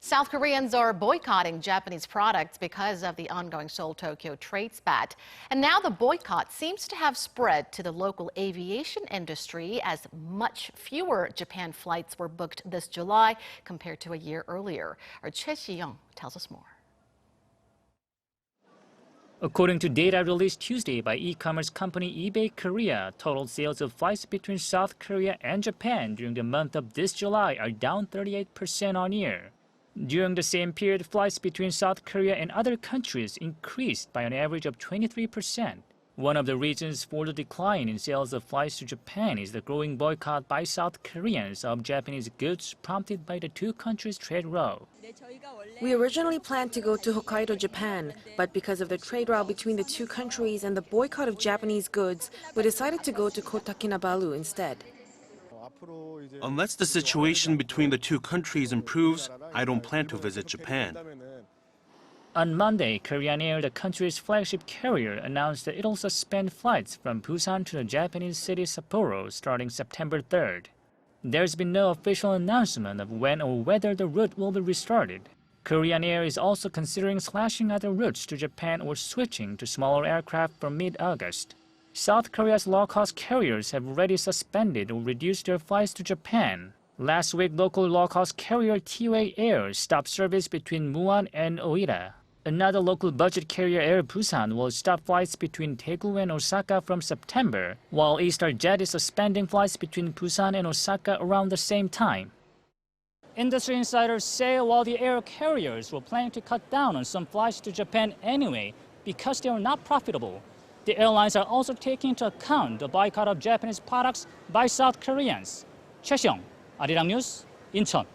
South Koreans are boycotting Japanese products because of the ongoing Seoul-Tokyo trade spat. And now the boycott seems to have spread to the local aviation industry as much fewer Japan flights were booked this July compared to a year earlier. Our Choi Si-young tells us more. According to data released Tuesday by e-commerce company eBay Korea, total sales of flights between South Korea and Japan during the month of this July are down 38% on year. During the same period, flights between South Korea and other countries increased by an average of 23%. One of the reasons for the decline in sales of flights to Japan is the growing boycott by South Koreans of Japanese goods prompted by the two countries' trade row. We originally planned to go to Hokkaido, Japan, but because of the trade row between the two countries and the boycott of Japanese goods, we decided to go to Kota Kinabalu instead. Unless the situation between the two countries improves, I don't plan to visit Japan. On Monday, Korean Air, the country's flagship carrier, announced that it'll suspend flights from Busan to the Japanese city Sapporo starting September 3rd. There's been no official announcement of when or whether the route will be restarted. Korean Air is also considering slashing other routes to Japan or switching to smaller aircraft from mid-August. South Korea's low-cost carriers have already suspended or reduced their flights to Japan. Last week, local low-cost carrier T-Way Air stopped service between Muan and Oita. Another local budget carrier, Air Busan, will stop flights between Daegu and Osaka from September, while EastarJet is suspending flights between Busan and Osaka around the same time. Industry insiders say while the air carriers were planning to cut down on some flights to Japan anyway because they are not profitable, the airlines are also taking into account the boycott of Japanese products by South Koreans. Choi Si-young, Arirang News, Incheon.